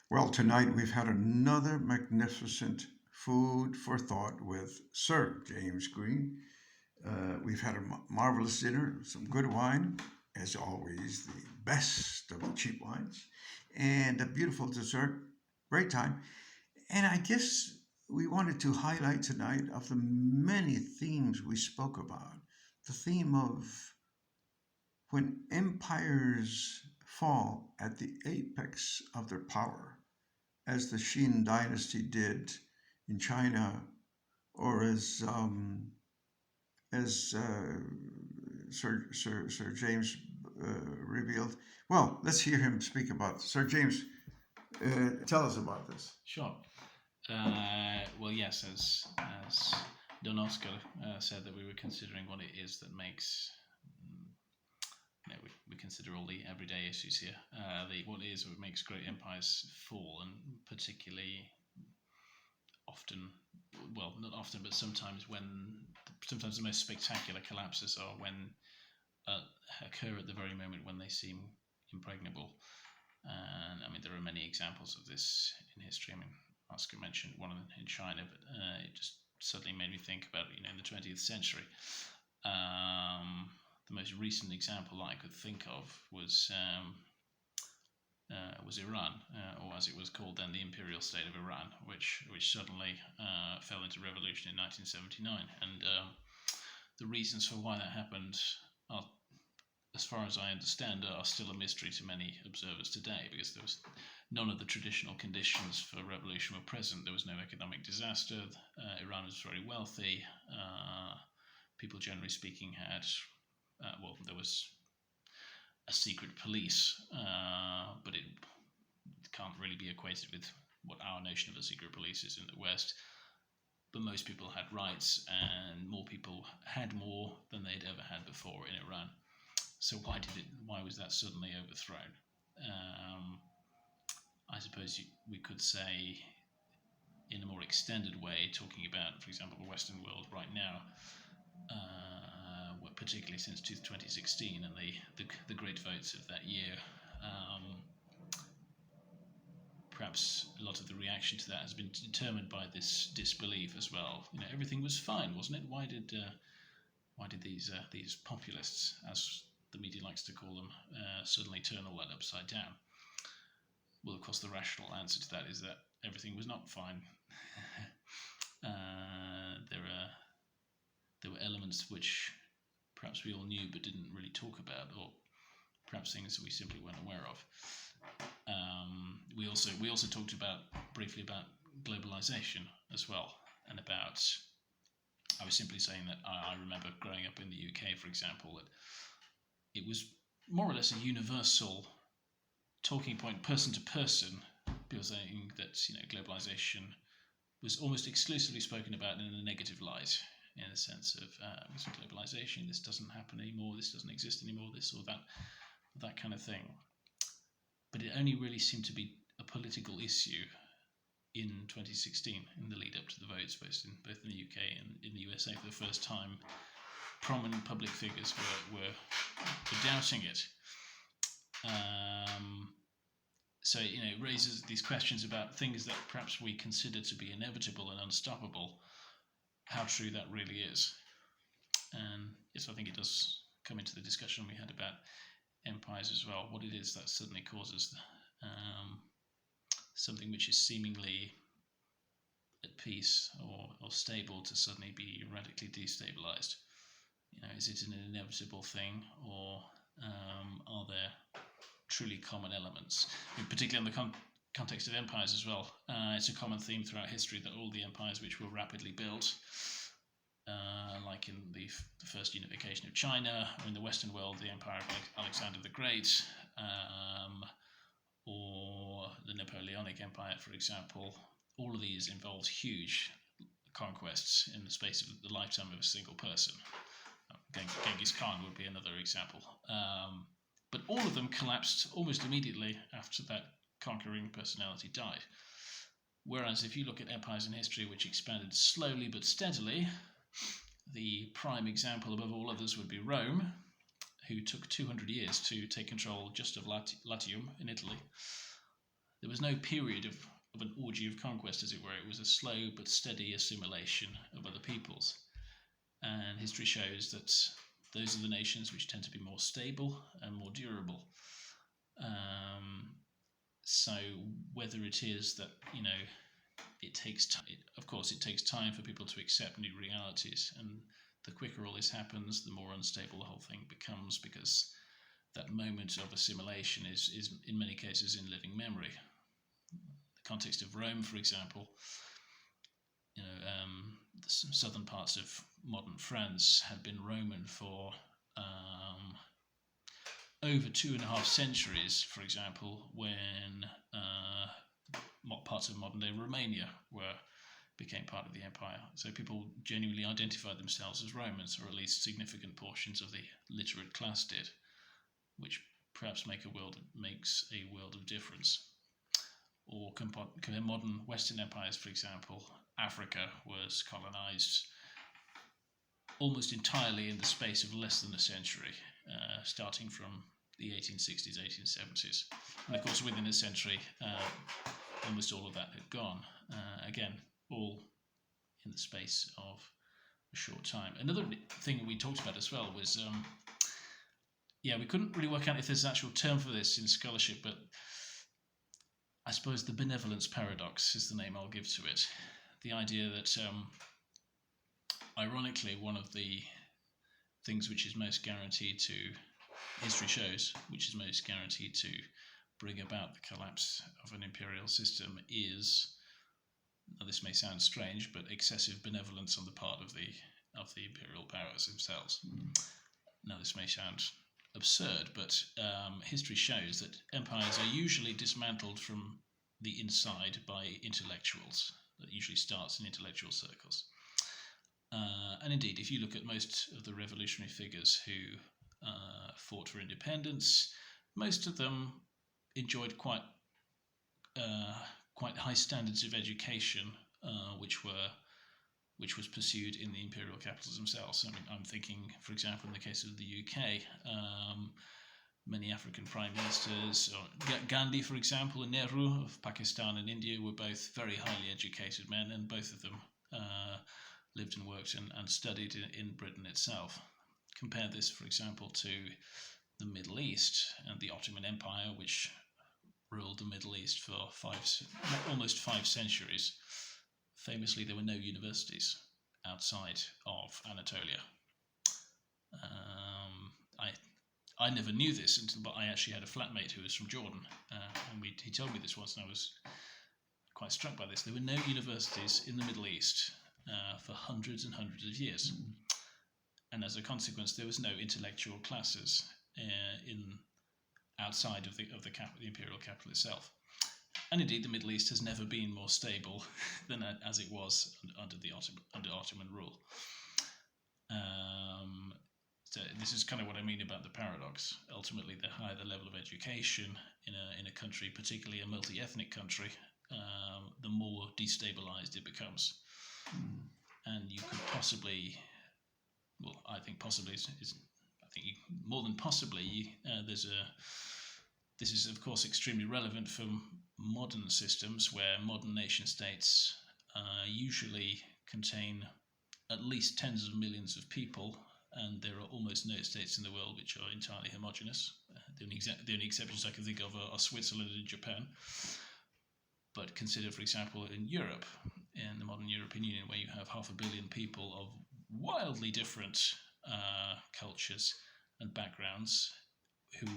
Well, tonight we've had another magnificent food for thought with Sir James Green. We've had a marvelous dinner, some good wine, as always, the best of the cheap wines, and a beautiful dessert. Great time. And I guess we wanted to highlight tonight of the many themes we spoke about. The theme of when empires fall at the apex of their power, as the Qin dynasty did in China, or as Sir James revealed. Well, let's hear him speak about Sir James. Tell us about this. Sure. Well, yes, as Don Oscar said, that we were considering what it is that makes. We consider all the everyday issues here. What it is what makes great empires fall, and particularly often, well, not often, but sometimes the most spectacular collapses are when uh, occur at the very moment when they seem impregnable. And I mean, there are many examples of this in history. I mean, Oscar mentioned one in China, but it just suddenly made me think about, in the 20th century. The most recent example I could think of was Iran, or as it was called then, the Imperial State of Iran, which suddenly fell into revolution in 1979. And the reasons for why that happened are, as far as I understand, are still a mystery to many observers today, because there was none of the traditional conditions for revolution were present. There was no economic disaster. Iran was very wealthy. People, generally speaking, had there was a secret police, but it can't really be equated with what our notion of a secret police is in the West. But most people had rights, and more people had more than they'd ever had before in Iran. So why was that suddenly overthrown? Um, I suppose we could say, in a more extended way, talking about, for example, the Western world right now, particularly since 2016 and the great votes of that year. Perhaps a lot of the reaction to that has been determined by this disbelief as well. Everything was fine, wasn't it? Why did these populists, as the media likes to call them, suddenly turn all that upside down? Well, of course, the rational answer to that is that everything was not fine. There were elements which perhaps we all knew but didn't really talk about, or perhaps things that we simply weren't aware of. We also talked briefly about globalization as well, and about. I was simply saying that I remember growing up in the UK, for example, that it was more or less a universal talking point, person to person. People saying that globalization was almost exclusively spoken about in a negative light, in the sense of globalization. This doesn't happen anymore. This doesn't exist anymore. This or that kind of thing. But it only really seemed to be a political issue in 2016, in the lead up to the votes, both in the UK and in the USA. For the first time, prominent public figures were doubting it. So it raises these questions about things that perhaps we consider to be inevitable and unstoppable. How true that really is, and yes, I think it does come into the discussion we had about empires as well. What it is that suddenly causes something which is seemingly at peace or stable to suddenly be radically destabilized. Is it an inevitable thing, or are there truly common elements? Particularly in the context of empires as well. It's a common theme throughout history that all the empires which were rapidly built, like in the first unification of China, or in the Western world, the Empire of Alexander the Great, or the Napoleonic Empire, for example, all of these involved huge conquests in the space of the lifetime of a single person. Genghis Khan would be another example. But all of them collapsed almost immediately after that conquering personality died. Whereas if you look at empires in history which expanded slowly but steadily, the prime example above all others would be Rome, who took 200 years to take control just of Latium in Italy. there was no period of an orgy of conquest, as it were. It was a slow but steady assimilation of other peoples. And history shows that those are the nations which tend to be more stable and more durable. So whether it is that, it takes time, of course, it takes time for people to accept new realities, and the quicker all this happens, the more unstable the whole thing becomes, because that moment of assimilation is in many cases in living memory. The context of Rome, for example, the southern parts of modern France had been Roman for over 2.5 centuries, for example, when parts of modern-day Romania became part of the empire. So people genuinely identified themselves as Romans, or at least significant portions of the literate class did, which perhaps makes a world of difference. Or compare modern Western empires, for example. Africa was colonized almost entirely in the space of less than a century, starting from the 1860s, 1870s. And of course, within a century, almost all of that had gone. Again, all in the space of a short time. Another thing we talked about as well was, we couldn't really work out if there's an actual term for this in scholarship, but I suppose the benevolence paradox is the name I'll give to it. The idea that, ironically, one of the things which is most guaranteed to, history shows, which is most guaranteed to bring about the collapse of an imperial system is, now this may sound strange, but excessive benevolence on the part of the imperial powers themselves. Now this may sound absurd, but history shows that empires are usually dismantled from the inside by intellectuals. That usually starts in intellectual circles. And indeed, if you look at most of the revolutionary figures who fought for independence, most of them enjoyed quite high standards of education, which was pursued in the imperial capitals themselves. I mean, I'm thinking, for example, in the case of the UK, many African prime ministers, Gandhi, for example, and Nehru of Pakistan and India were both very highly educated men, and both of them lived and worked and studied in Britain itself. Compare this, for example, to the Middle East and the Ottoman Empire, which ruled the Middle East for almost 5 centuries. Famously, there were no universities outside of Anatolia. I never knew this, but I actually had a flatmate who was from Jordan, and he told me this once, and I was quite struck by this. There were no universities in the Middle East for hundreds and hundreds of years, and as a consequence, there was no intellectual classes outside of the imperial capital itself. And indeed, the Middle East has never been more stable than as it was under Ottoman rule. So this is kind of what I mean about the paradox. Ultimately, the higher the level of education in a country, particularly a multi-ethnic country, the more destabilized it becomes. And you could possibly, well, I think possibly more than possibly, this is of course extremely relevant for modern systems where modern nation states usually contain at least tens of millions of people, and there are almost no states in the world which are entirely homogeneous. The only exceptions I can think of are Switzerland and Japan. But consider, for example, in Europe, in the modern European Union, where you have 500 million people of wildly different cultures and backgrounds who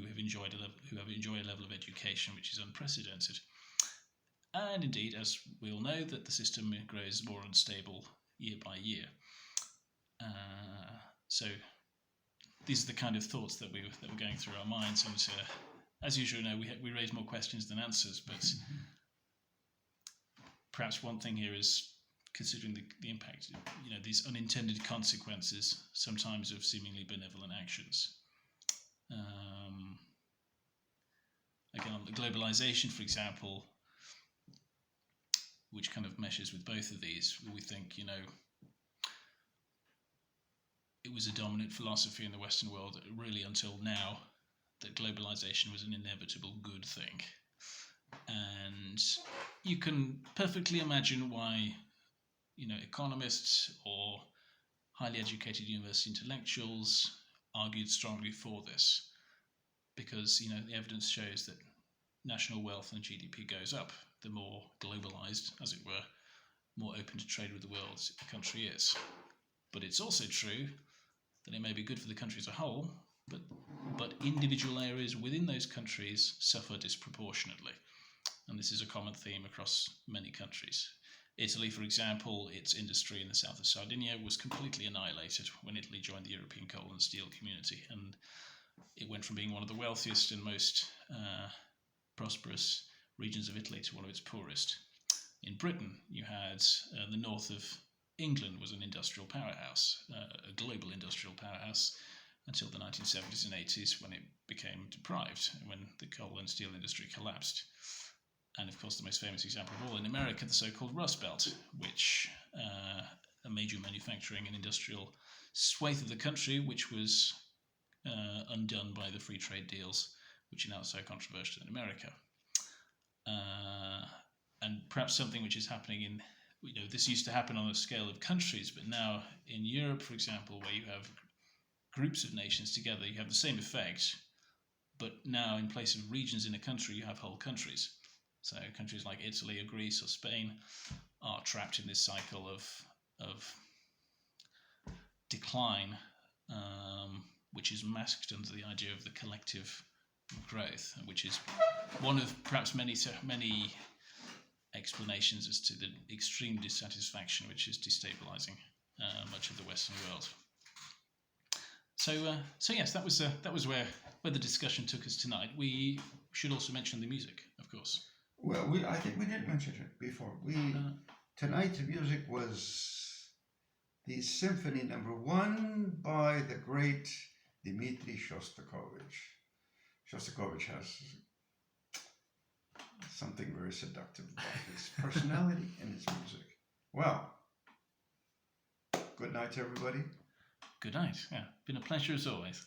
have enjoyed a level of education which is unprecedented. And indeed, as we all know, that the system grows more unstable year by year. So these are the kind of thoughts that we're going through our minds, and as usual, we raise more questions than answers. But perhaps one thing here is considering the impact, these unintended consequences sometimes of seemingly benevolent actions. Again, on the globalization, for example, which kind of meshes with both of these, we think, it was a dominant philosophy in the Western world really until now that globalization was an inevitable good thing. And you can perfectly imagine why, economists or highly educated university intellectuals argued strongly for this, because the evidence shows that national wealth and GDP goes up the more globalized, as it were, more open to trade with the world a country is. But it's also true that it may be good for the country as a whole, but individual areas within those countries suffer disproportionately. And this is a common theme across many countries. Italy, for example, its industry in the south of Sardinia was completely annihilated when Italy joined the European coal and steel community, and it went from being one of the wealthiest and most prosperous regions of Italy to one of its poorest. In Britain, you had the north of England was an industrial powerhouse, a global industrial powerhouse, until the 1970s and 80s, when it became deprived, when the coal and steel industry collapsed. And of course, the most famous example of all in America, the so-called Rust Belt, which a major manufacturing and industrial swathe of the country, which was undone by the free trade deals, which are now so controversial in America. And perhaps something which is happening in, this used to happen on a scale of countries, but now in Europe, for example, where you have groups of nations together, you have the same effect, but now in place of regions in a country, you have whole countries. So countries like Italy or Greece or Spain are trapped in this cycle of decline, which is masked under the idea of the collective growth, which is one of perhaps many explanations as to the extreme dissatisfaction which is destabilizing much of the Western world. So yes, that was where the discussion took us tonight. We should also mention the music, of course. Well, I think we did mention it before. Tonight's music was the Symphony No. 1 by the great Dmitri Shostakovich. Shostakovich has something very seductive about his personality and his music. Well, good night to everybody. Good night. Yeah, been a pleasure as always.